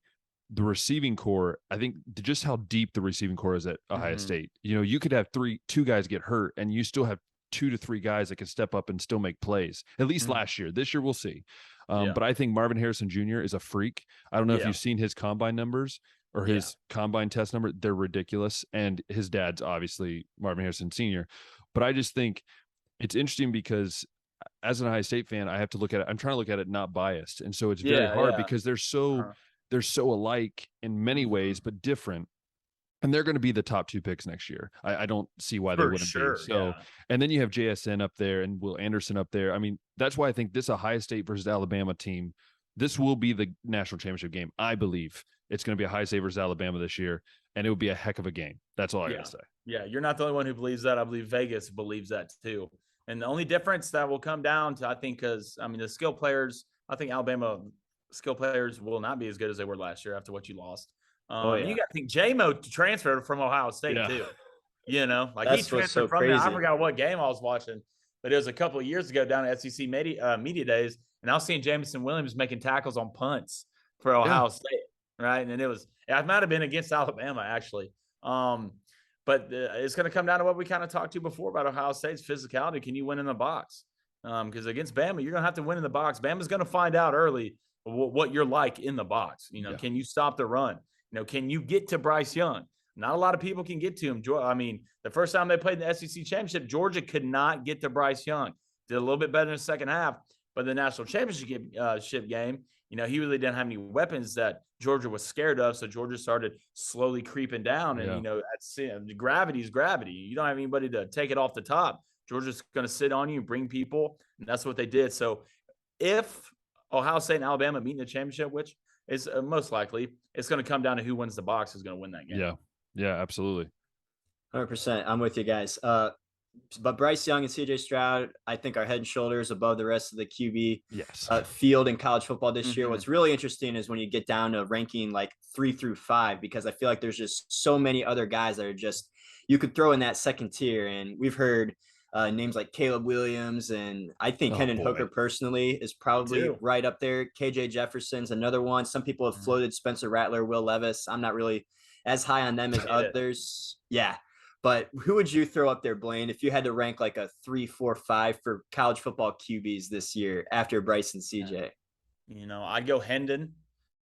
receiving core, I think just how deep the receiving core is at Ohio State. You could have two guys get hurt and you still have 2 to 3 guys that can step up and still make plays. At least last year. This year we'll see. But I think Marvin Harrison Jr. is a freak. I don't know if you've seen his combine numbers or his combine test number. They're ridiculous. And his dad's obviously Marvin Harrison Sr. But I just think it's interesting because as an Ohio State fan, I have to look at it. I'm trying to look at it not biased. And so it's very hard because they're so alike in many ways, but different. And they're going to be the top 2 picks next year. I don't see why they wouldn't be. So, and then you have JSN up there and Will Anderson up there. I mean, that's why I think this Ohio State versus Alabama team, this will be the national championship game. I believe it's going to be Ohio State versus Alabama this year, and it will be a heck of a game. That's all I got to say. Yeah, you're not the only one who believes that. I believe Vegas believes that too. And the only difference that will come down to, I think, because, the skill players, I think Alabama skill players will not be as good as they were last year after what you lost. You got to think J-Mo transferred from Ohio State too. He transferred from there. I forgot what game I was watching, but it was a couple of years ago down at SEC media days, and I was seeing Jamison Williams making tackles on punts for Ohio State, right? And it might have been against Alabama actually. But it's going to come down to what we kind of talked to before about Ohio State's physicality. Can you win in the box? Because against Bama, you're going to have to win in the box. Bama's going to find out early what you're like in the box. Can you stop the run? Can you get to Bryce Young? Not a lot of people can get to him. The first time they played in the SEC championship, Georgia could not get to Bryce Young. Did a little bit better in the second half, but the national championship game, he really didn't have any weapons that Georgia was scared of. So Georgia started slowly creeping down, and gravity is gravity. You don't have anybody to take it off the top. Georgia's going to sit on you and bring people, and that's what they did. So if Ohio State and Alabama meet in the championship, which is most likely, it's going to come down to who wins the box is going to win that game. Yeah, absolutely. 100%. I'm with you guys. But Bryce Young and CJ Stroud, I think, are head and shoulders above the rest of the QB field in college football this year. What's really interesting is when you get down to ranking like 3 through 5, because I feel like there's just so many other guys that are just you could throw in that second tier. And we've heard names like Caleb Williams, and I think Hendon Hooker personally is probably right up there. KJ Jefferson's another one. Some people have floated Spencer Rattler, Will Levis. I'm not really as high on them as others. Yeah. But who would you throw up there, Blaine, if you had to rank like a 3, 4, 5 for college football QBs this year after Bryce and CJ? I'd go Hendon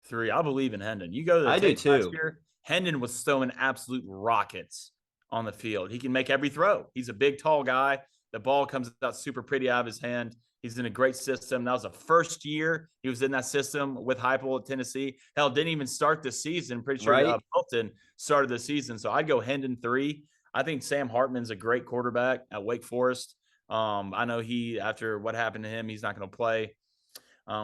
3. I believe in Hendon. You go to the I do too. Last year, Hendon was throwing absolute rockets on the field. He can make every throw. He's a big, tall guy. The ball comes out super pretty out of his hand. He's in a great system. That was the first year he was in that system with Heupel at Tennessee. Hell, didn't even start the season. Pretty sure Bolton started the season. So I'd go Hendon 3. I think Sam Hartman's a great quarterback at Wake Forest. I know after what happened to him, he's not going to play,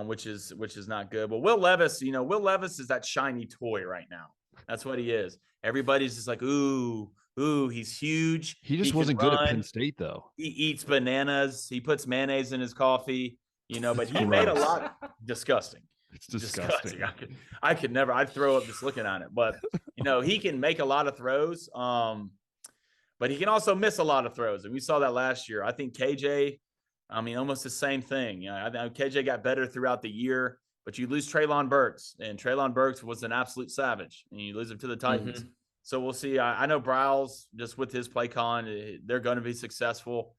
which is not good. But Will Levis, Will Levis is that shiny toy right now. That's what he is. Everybody's just like, ooh, he's huge. He just wasn't good at Penn State, though. He eats bananas. He puts mayonnaise in his coffee, but he made a lot. Disgusting. It's disgusting. I could never. I'd throw up just looking at it. But, he can make a lot of throws. But he can also miss a lot of throws. And we saw that last year. I think KJ, almost the same thing. I think KJ got better throughout the year, but you lose Treylon Burks, and Treylon Burks was an absolute savage, and you lose him to the Titans. So we'll see. I know Browse, just with his play con, they're going to be successful.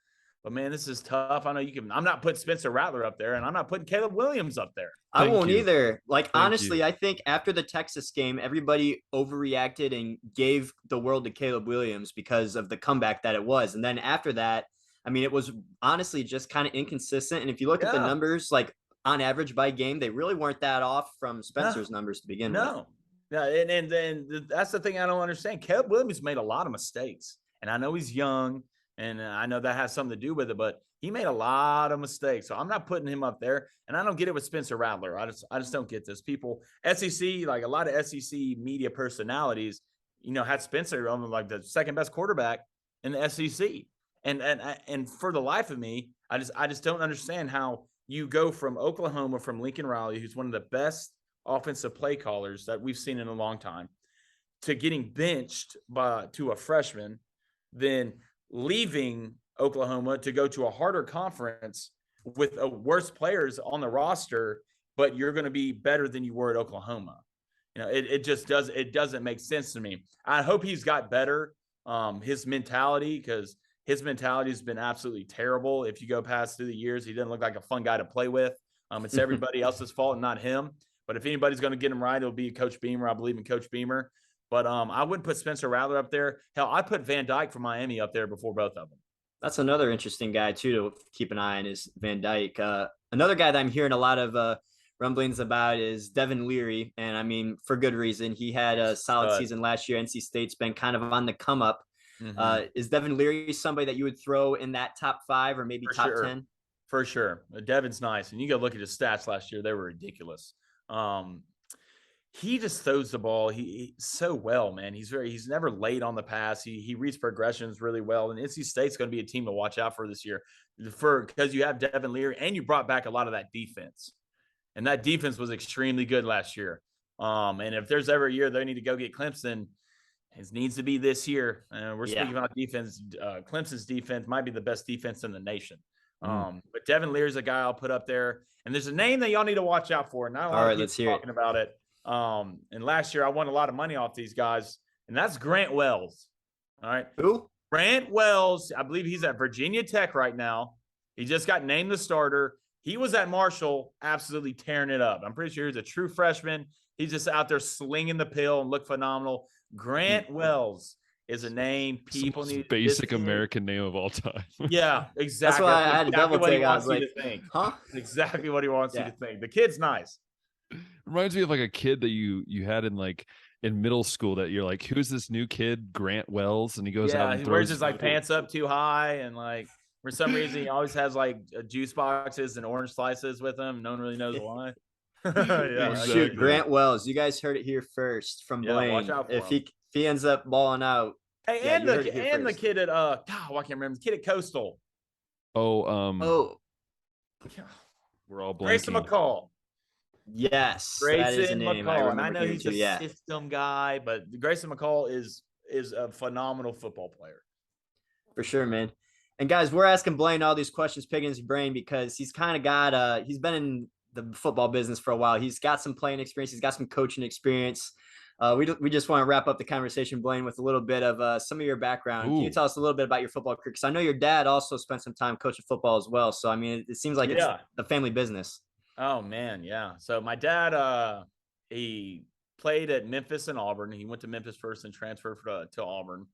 But man, this is tough. I know you can. I'm not putting Spencer Rattler up there, and I'm not putting Caleb Williams up there. I won't either. Like, honestly, you. I think after the Texas game, everybody overreacted and gave the world to Caleb Williams because of the comeback that it was. And then after that, I mean, it was honestly just kind of inconsistent. And if you look at the numbers, like on average by game, they really weren't that off from Spencer's numbers to begin with. No, and that's the thing I don't understand. Caleb Williams made a lot of mistakes, and I know he's young, and I know that has something to do with it, but he made a lot of mistakes. So I'm not putting him up there, and I don't get it with Spencer Rattler. I just don't get this. People, SEC, like a lot of SEC media personalities, had Spencer on like the second best quarterback in the SEC, and for the life of me, I just don't understand how you go from Oklahoma, from Lincoln Riley, who's one of the best offensive play callers that we've seen in a long time, to getting benched to a freshman, then leaving Oklahoma to go to a harder conference with worse players on the roster, but you're going to be better than you were at Oklahoma. It doesn't make sense to me. I hope he's got better, his mentality, because his mentality has been absolutely terrible. If you go past through the years, he doesn't look like a fun guy to play with. It's everybody else's fault, not him. But if anybody's going to get him right, it'll be Coach Beamer. I believe in Coach Beamer. But I wouldn't put Spencer Rattler up there. Hell, I put Van Dyke from Miami up there before both of them. That's another interesting guy, too, to keep an eye on is Van Dyke. Another guy that I'm hearing a lot of rumblings about is Devin Leary. And, I mean, for good reason. He had a solid season last year. NC State's been kind of on the come up. Mm-hmm. Is Devin Leary somebody that you would throw in that top 5 or maybe top 10? For sure. Devin's nice. And you go look at his stats last year. They were ridiculous. He just throws the ball he so well, man. He's never late on the pass. He reads progressions really well. And NC State's going to be a team to watch out for this year because you have Devin Lear and you brought back a lot of that defense. And that defense was extremely good last year. And if there's ever a year they need to go get Clemson, it needs to be this year. We're speaking about defense. Clemson's defense might be the best defense in the nation. But Devin Lear's a guy I'll put up there. And there's a name that y'all need to watch out for. Not a lot of people talking about it. And last year I won a lot of money off these guys, and that's Grant Wells. All right. Who? Grant Wells. I believe he's at Virginia Tech right now. He just got named the starter. He was at Marshall, absolutely tearing it up. I'm pretty sure he's a true freshman. He's just out there slinging the pill and look phenomenal. Grant Wells is a name people need. Basic American name of all time. Yeah, exactly. That's why I had a double take. I was like, huh? Exactly what he wants you to think. The kid's nice. Reminds me of like a kid that you had in middle school that you're like, who's this new kid, Grant Wells? And he goes out and he wears his like pants up too high, and like for some reason he always has like juice boxes and orange slices with him. No one really knows why. Shoot, Grant Wells. You guys heard it here first from Blain. Watch out for if he ends up balling out. Hey, and the kid at I can't remember the kid at Coastal. We're all blanking. Grayson McCall. Yes, Grayson that is a name. McCall. And I know he's a system guy, but Grayson McCall is a phenomenal football player. For sure, man. And guys, we're asking Blain all these questions, picking his brain, because he's kind of got he's been in the football business for a while. He's got some playing experience. He's got some coaching experience. We just want to wrap up the conversation, Blain, with a little bit of some of your background. Ooh. Can you tell us a little bit about your football career? Because I know your dad also spent some time coaching football as well. So, I mean, it seems like it's a family business. Oh, man, yeah. So my dad, he played at Memphis and Auburn. He went to Memphis first and transferred to Auburn.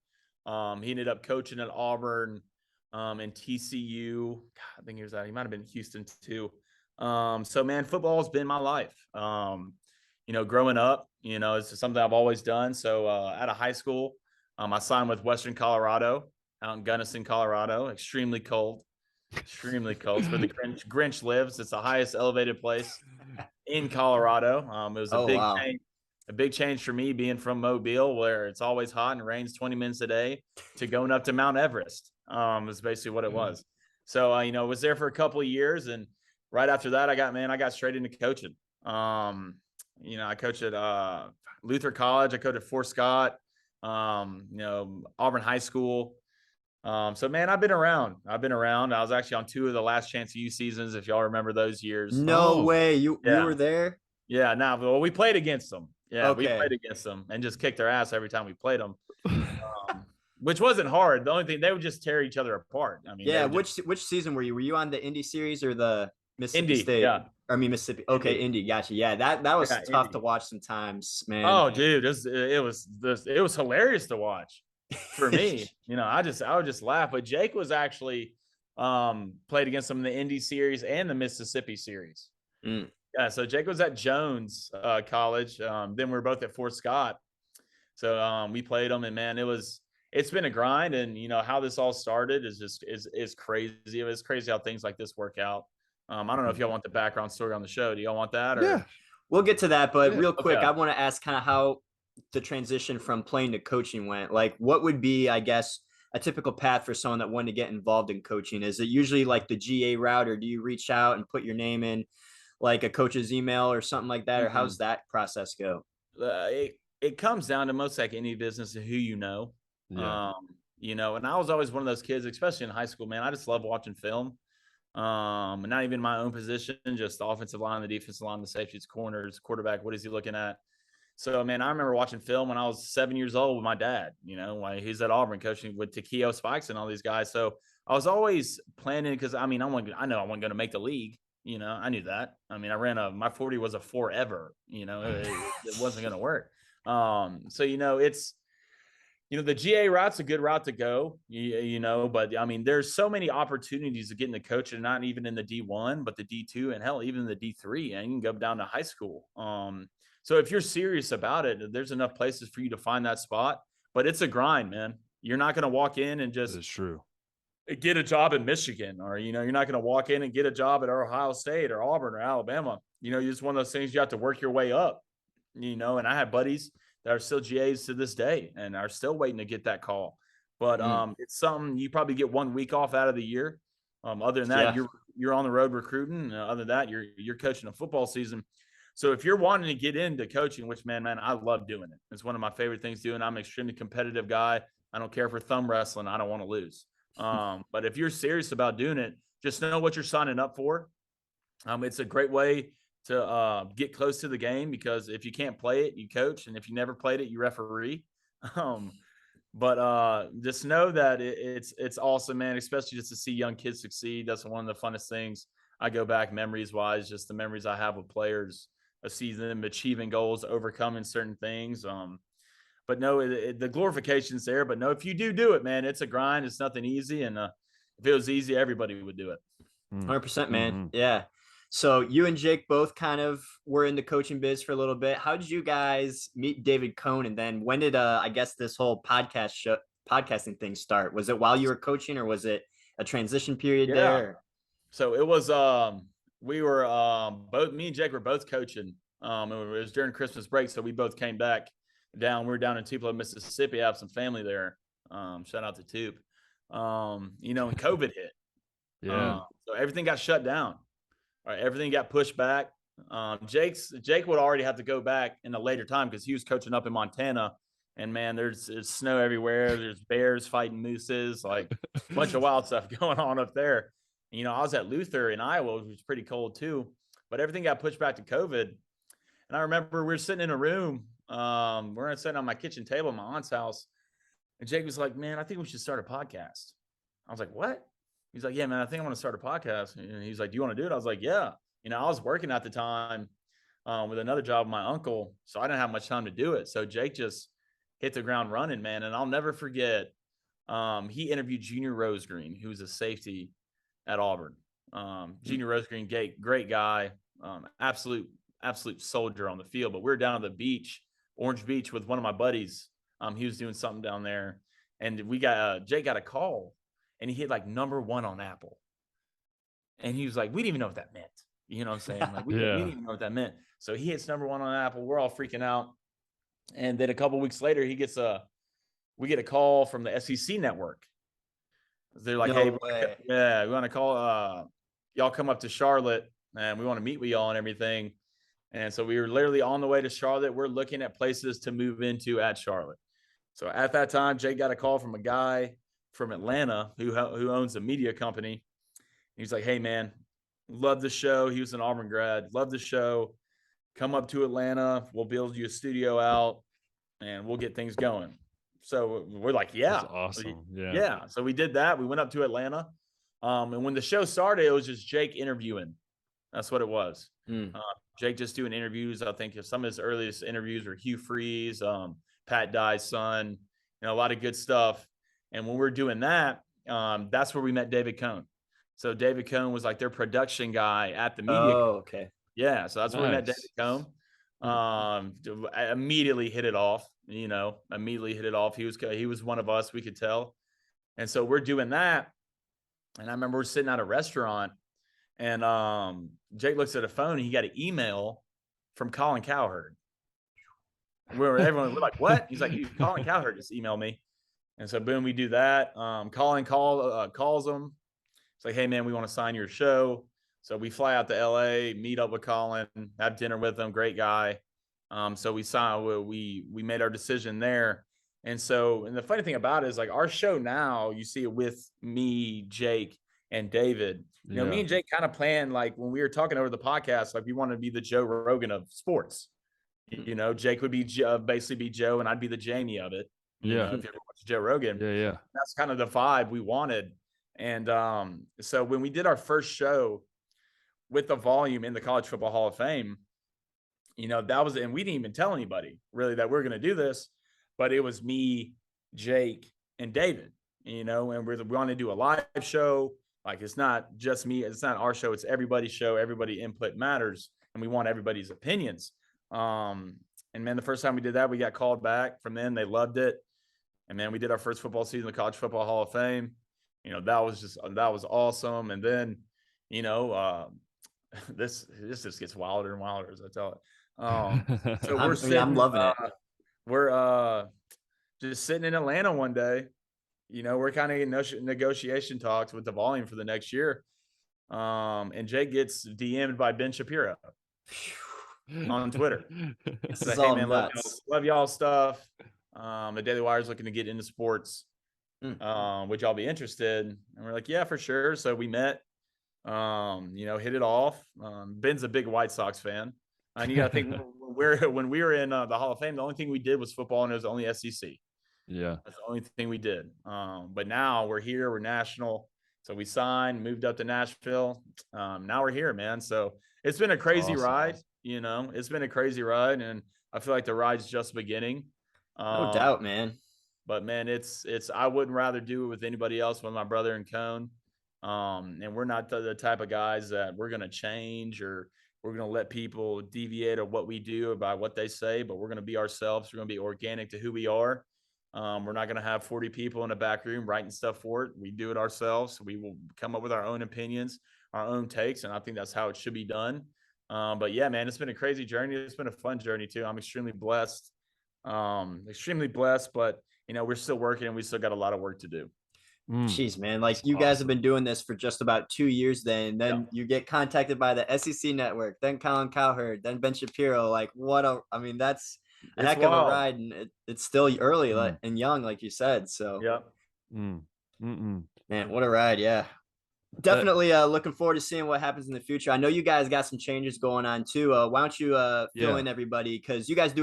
He ended up coaching at Auburn and TCU. God, I think he might have been Houston too. So, man, football has been my life. Growing up, it's something I've always done. So out of high school, I signed with Western Colorado out in Gunnison, Colorado. Extremely cold. It's where the Grinch lives. It's the highest elevated place in Colorado. It was a big change for me being from Mobile, where it's always hot and rains 20 minutes a day, to going up to Mount Everest. Is basically what it was. So, was there for a couple of years, and right after that, I got straight into coaching. I coached at Luther College. I coached at Fort Scott, Auburn High School. So, man, I've been around. I was actually on 2 of the Last Chance U seasons, if y'all remember those years. No way. You were there? Yeah, well, we played against them. Yeah, okay. We played against them and just kicked their ass every time we played them. which wasn't hard. The only thing, they would just tear each other apart. I mean, Yeah. Which season were you? Were you on the Indy series or the Mississippi Indy, State? yeah. I mean Mississippi. Okay, Indy. Gotcha. Yeah, that was Yeah, tough Indy. to watch sometimes, man. Oh, dude, it was hilarious to watch for me. I would just laugh. But Jake was actually played against him in the Indy series and the Mississippi series. Yeah, so Jake was at Jones College. Then we were both at Fort Scott. So we played them, and man, it's been a grind. And how this all started is crazy. It's crazy how things like this work out. I don't know if y'all want the background story on the show. Do y'all want that? Or? Yeah, we'll get to that. But real quick, Okay. I want to ask kind of how the transition from playing to coaching went. Like, what would be, I guess, a typical path for someone that wanted to get involved in coaching? Is it usually like the GA route, or do you reach out and put your name in like a coach's email or something like that? Or how's that process go? It comes down to most like any business and who you know. Yeah. And I was always one of those kids, especially in high school, man. I just love watching film. And not even my own position, just the offensive line, the defensive line, the safeties, corners, quarterback. What is he looking at? So, man, I remember watching film when I was 7 years old with my dad. He's at Auburn coaching with Takeo Spikes and all these guys. So I was always planning because I know I wasn't going to make the league. I knew that. I mean, my 40 was a forever. It wasn't going to work. So it's. The GA route's a good route to go, but I mean, there's so many opportunities to get into coaching, not even in the D1, but the D2 and hell, even the D3, and you can go down to high school. So if you're serious about it, there's enough places for you to find that spot, but it's a grind, man. You're not going to walk in and just get a job in Michigan, or, you're not going to walk in and get a job at Ohio State or Auburn or Alabama. You're just one of those things you have to work your way up, and I had buddies that are still GAs to this day and are still waiting to get that call. But it's something you probably get 1 week off out of the year. Other than that, you're on the road recruiting. Other than that, you're coaching a football season. So if you're wanting to get into coaching, which man, I love doing it. It's one of my favorite things doing. I'm an extremely competitive guy. I don't care for thumb wrestling. I don't want to lose. But if you're serious about doing it, just know what you're signing up for. It's a great way to get close to the game, because if you can't play it, you coach, and if you never played it, you referee. But just know that it's awesome, man, especially just to see young kids succeed. That's one of the funnest things. I go back memories wise, just the memories I have with players, a season, achieving goals, overcoming certain things. But no, the glorification's there. But no, if you do it, man, it's a grind. It's nothing easy. And if it was easy, everybody would do it. 100%, man. Yeah. So you and Jake both kind of were in the coaching biz for a little bit. How did you guys meet David Cohn? And then when did, I guess, this whole podcasting thing start? Was it while you were coaching, or was it a transition period there? So it was, we were me and Jake were both coaching. It was during Christmas break. So we both came back down. We were down in Tupelo, Mississippi. I have some family there. Shout out to Tup. And COVID hit. Yeah. So everything got shut down. All right, everything got pushed back. Jake would already have to go back in a later time because he was coaching up in Montana, and man, there's snow everywhere. There's bears fighting mooses, like a bunch of wild stuff going on up there. And, I was at Luther in Iowa, which was pretty cold too, but everything got pushed back to COVID. And I remember we were sitting in a room. We're sitting on my kitchen table at my aunt's house, and Jake was like, "Man, I think we should start a podcast." I was like, "What?" He's like, "Yeah, man, I think I want to start a podcast." And he's like, "Do you want to do it?" I was like, "Yeah." I was working at the time with another job with my uncle, so I didn't have much time to do it. So Jake just hit the ground running, man. And I'll never forget, he interviewed Junior Rosegreen, who was a safety at Auburn. Junior Rosegreen, great guy, absolute soldier on the field. But we were down on the beach, Orange Beach, with one of my buddies. He was doing something down there, and Jake got a call. And he hit like #1 on Apple. And he was like, we didn't even know what that meant. You know what I'm saying? Like, we didn't even know what that meant. So he hits #1 on Apple. We're all freaking out. And then a couple weeks later, we get a call from the SEC network. They're like, "Hey, we want to call, y'all come up to Charlotte, and we want to meet with y'all and everything." And so we were literally on the way to Charlotte. We're looking at places to move into at Charlotte. So at that time, Jake got a call from a guy from Atlanta who owns a media company. He's like, "Hey man, love the show." He was an Auburn grad. "Love the show. Come up to Atlanta. We'll build you a studio out and we'll get things going." So we're like, yeah, That's awesome. Yeah. yeah. So we did that. We went up to Atlanta. And when the show started, it was just Jake interviewing. That's what it was. Jake just doing interviews. I think some of his earliest interviews were Hugh Freeze, Pat Dye's son, a lot of good stuff. And when we're doing that, that's where we met David Cohn. So David Cohn was like their production guy at the media. Oh, okay. Yeah. So that's where we met David Cohn. Immediately hit it off, immediately hit it off. He was one of us, we could tell. And so we're doing that. And I remember we're sitting at a restaurant and Jake looks at a phone and he got an email from Colin Cowherd. We're like, what? He's like, Colin Cowherd just emailed me. And so boom, we do that. Colin calls him. It's like, hey man, we want to sign your show. So we fly out to LA, meet up with Colin, have dinner with him. Great guy. So we made our decision there. And the funny thing about it is like our show now, you see it with me, Jake, and David. Me and Jake kind of planned like when we were talking over the podcast, like we wanted to be the Joe Rogan of sports. Jake would be basically be Joe, and I'd be the Jamie of it. If you ever watch Joe Rogan, that's kind of the vibe we wanted. And so when we did our first show with the volume in the College Football Hall of Fame, that was, and we didn't even tell anybody really that we're going to do this, but it was me, Jake, and David, and we want to do a live show. Like, it's not just me. It's not our show. It's everybody's show. Everybody input matters. And we want everybody's opinions. And man, the first time we did that, we got called back from them. They loved it. And then we did our first football season, the College Football Hall of Fame. That was awesome. And then, this just gets wilder and wilder as I tell it. So I'm loving it. We're just sitting in Atlanta one day. We're kind of in negotiation talks with the volume for the next year. And Jake gets DM'd by Ben Shapiro on Twitter. Say, hey man, love y'all stuff. The Daily Wire is looking to get into sports. Would y'all be interested? And we're like, yeah, for sure. So we met, hit it off. Ben's a big White Sox fan. And you got to think when we were in the Hall of Fame, the only thing we did was football, and it was only SEC. Yeah. That's the only thing we did. But now we're here, we're national. So we signed, moved up to Nashville. Now we're here, man. So it's been a crazy ride, it's been a crazy ride. And I feel like the ride's just beginning. No doubt, man. But man, I wouldn't rather do it with anybody else with my brother and Cone. And we're not the type of guys that we're going to change or we're going to let people deviate of what we do by what they say, but we're going to be ourselves. We're going to be organic to who we are. We're not going to have 40 people in a back room writing stuff for it. We do it ourselves. We will come up with our own opinions, our own takes, and I think that's how it should be done. But yeah, man, it's been a crazy journey. It's been a fun journey too. I'm extremely blessed, but we're still working and we still got a lot of work to do. Jeez, man, like you guys have been doing this for just about 2 years then you get contacted by the SEC network, then Colin Cowherd, then Ben Shapiro. Like that's a heck of a ride, and it's still early and young, like you said. So man, what a ride. Yeah, definitely looking forward to seeing what happens in the future. I know you guys got some changes going on too. Why don't you fill in everybody, because you guys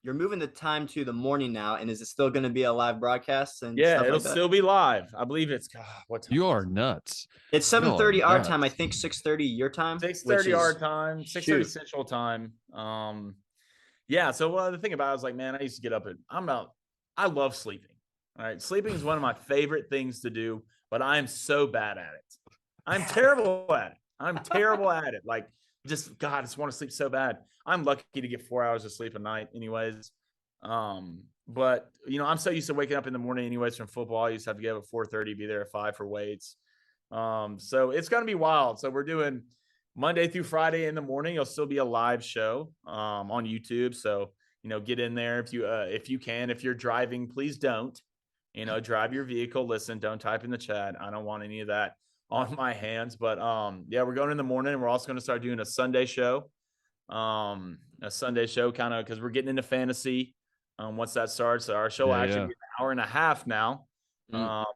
you're moving the time to the morning now, and is it still going to be a live broadcast? And it'll still be live. I believe it's what time? You are nuts. It's 7:30 our time. I think 6:30 your time. 6:30 our time. 6:30 Central time. So the thing about it is like, man, I used to get up I love sleeping. All right, sleeping is one of my favorite things to do, but I am so bad at it. I'm terrible at it. Like, I just want to sleep so bad. I'm lucky to get 4 hours of sleep a night anyways. But I'm so used to waking up in the morning anyways from football. I used to have to get up at 4:30, be there at 5 for weights. So it's going to be wild. So we're doing Monday through Friday in the morning. It'll still be a live show on YouTube. So, get in there if you can. If you're driving, please don't. Drive your vehicle. Listen, don't type in the chat. I don't want any of that on my hands. But we're going in the morning. We're also going to start doing a Sunday show. Kind of because we're getting into fantasy. Once that starts, our show will actually be an hour and a half now.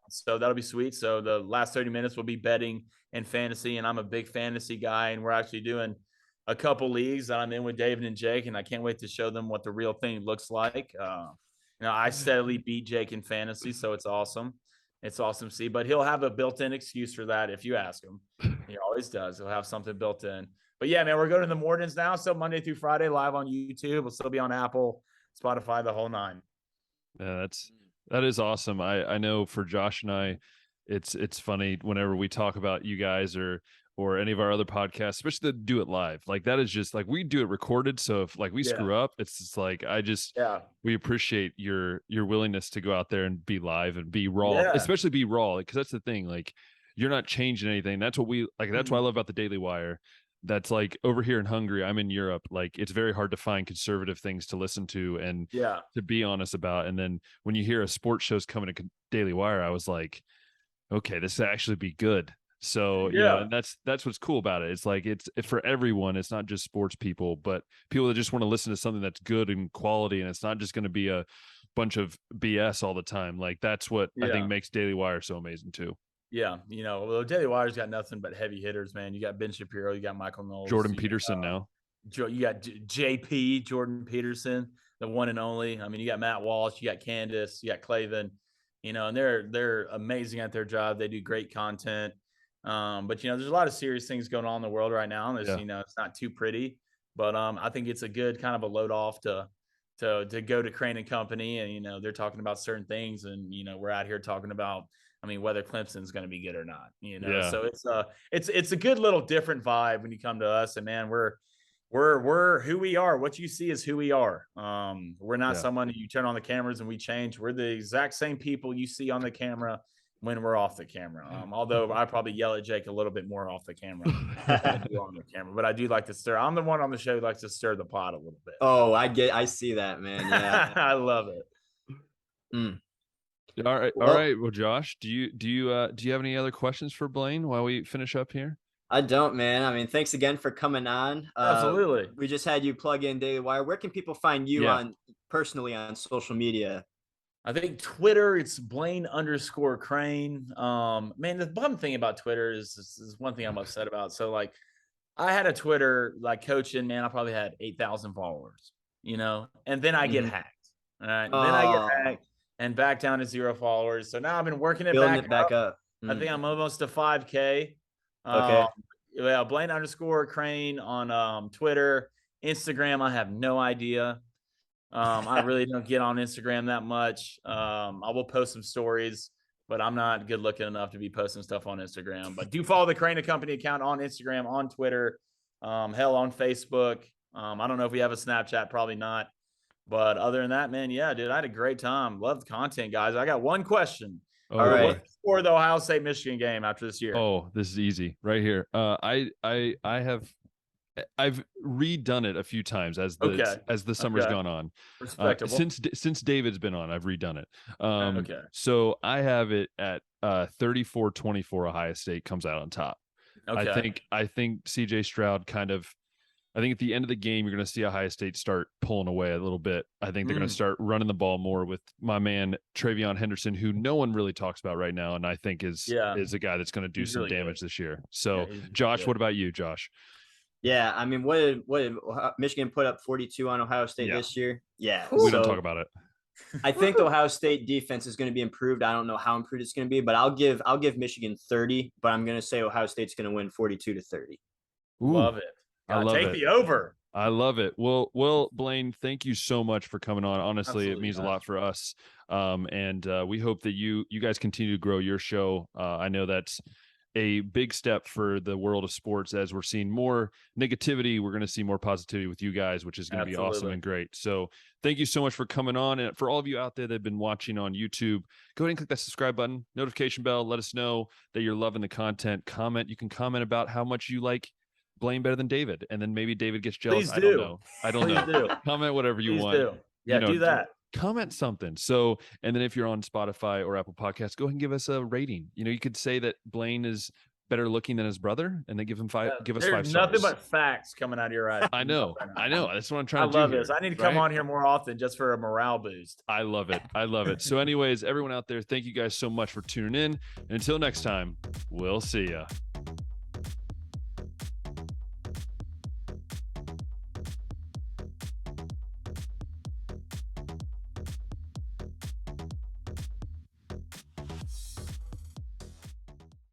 So that'll be sweet. So the last 30 minutes will be betting and fantasy, and I'm a big fantasy guy, and we're actually doing a couple leagues that I'm in with David and Jake, and I can't wait to show them what the real thing looks like. I steadily beat Jake in fantasy, so it's awesome. It's awesome to see. But he'll have a built-in excuse for that if you ask him. He always does. He'll have something built in. But yeah, man, we're going to the mornings now. So Monday through Friday, live on YouTube. We'll still be on Apple, Spotify, the whole nine. Yeah, that is awesome. I know for Josh and I, it's funny whenever we talk about you guys or any of our other podcasts, especially the do it live. Like that is just like we do it recorded. So if like we screw up, it's just like we appreciate your willingness to go out there and be live and be raw, especially be raw. Because that's the thing. Like you're not changing anything. That's what we like. That's what I love about the Daily Wire. That's like over here in Hungary, I'm in Europe. Like it's very hard to find conservative things to listen to and to be honest about. And then when you hear a sports show's coming to Daily Wire, I was like, okay, this will actually be good. So, you know, and that's what's cool about it. It's like, it's for everyone. It's not just sports people, but people that just want to listen to something that's good and quality. And it's not just going to be a bunch of BS all the time. Like that's what I think makes Daily Wire so amazing too. Yeah. You know, well, Daily Wire's got nothing but heavy hitters, man. You got Ben Shapiro, you got Michael Knowles, Jordan Peterson now. You got JP, Jordan Peterson, the one and only. I mean, you got Matt Walsh, you got Candace, you got Clavin, you know, and they're amazing at their job. They do great content. But you know, there's a lot of serious things going on in the world right now. And you know, it's not too pretty, but I think it's a good kind of a load off to go to Crain Company, and you know, they're talking about certain things, and you know, we're out here talking about, I mean, whether Clemson's going to be good or not. You know, so it's a good little different vibe when you come to us, and man, we're who we are. What you see is who we are. We're not someone you turn on the cameras and we change. We're the exact same people you see on the camera when we're off the camera. Although I probably yell at Jake a little bit more off the camera than I do on the camera, but I do like to stir. I'm the one on the show who likes to stir the pot a little bit. Oh, I see that, man. Yeah. I love it. All right. Well, Josh, do you have any other questions for Blain while we finish up here? I don't, man. I mean, thanks again for coming on. Absolutely. We just had you plug in Daily Wire. Where can people find you personally on social media? I think Twitter, it's Blain_Crain. Man, the bum thing about Twitter is one thing I'm upset about. So like I had a Twitter like coaching, man, I probably had 8,000 followers, you know, and then I get hacked. All right. And then I get hacked and back down to 0 followers. So now I've been working it back up. I think I'm almost to 5K. Okay. Yeah, Blain_Crain on Twitter. Instagram, I have no idea. I really don't get on Instagram that much. I will post some stories, but I'm not good looking enough to be posting stuff on Instagram. But do follow the Crain Company account on Instagram, on Twitter, hell, on Facebook. I don't know if we have a Snapchat, probably not. But other than that, man, yeah, dude, I had a great time. Love the content, guys. I got one question. All right. What's the score of the Ohio State-Michigan game after this year? Oh, this is easy right here. I've redone it a few times as the summer's gone on. Respectable. Since David's been on, I've redone it. So I have it at 34-24. Ohio State comes out on top. Okay. I think CJ Stroud I think at the end of the game, you're going to see Ohio State start pulling away a little bit. I think they're going to start running the ball more with my man, Travion Henderson, who no one really talks about right now. And I think is a guy that's going to do some damage this year. So Josh, what about you, Josh? Yeah. I mean, what did Michigan put up 42 on Ohio State this year? Yeah. We don't talk about it. I think the Ohio State defense is going to be improved. I don't know how improved it's going to be, but I'll give Michigan 30, but I'm going to say Ohio State's going to win 42-30. Love it. I love Take the over. I love it. Well, Blain, thank you so much for coming on. Honestly, it means a lot for us. And we hope that you guys continue to grow your show. I know that's a big step for the world of sports. As we're seeing more negativity, we're going to see more positivity with you guys, which is going to be awesome and great. So thank you so much for coming on. And for all of you out there that have been watching on YouTube, go ahead and click that subscribe button, notification bell. Let us know that you're loving the content. Comment. You can comment about how much you like Blain better than David, and then maybe David gets jealous. Please do. I don't know. Comment whatever you want. Do. Yeah, do that. Comment something. So, and then if you're on Spotify or Apple Podcasts, go ahead and give us a rating. You could say that Blain is better looking than his brother, and then give us 5 stars. There's nothing but facts coming out of your eyes. I know. That's what I'm trying to do. I love this. I need to come on here more often just for a morale boost. I love it. So anyways, everyone out there, thank you guys so much for tuning in. And until next time, we'll see ya.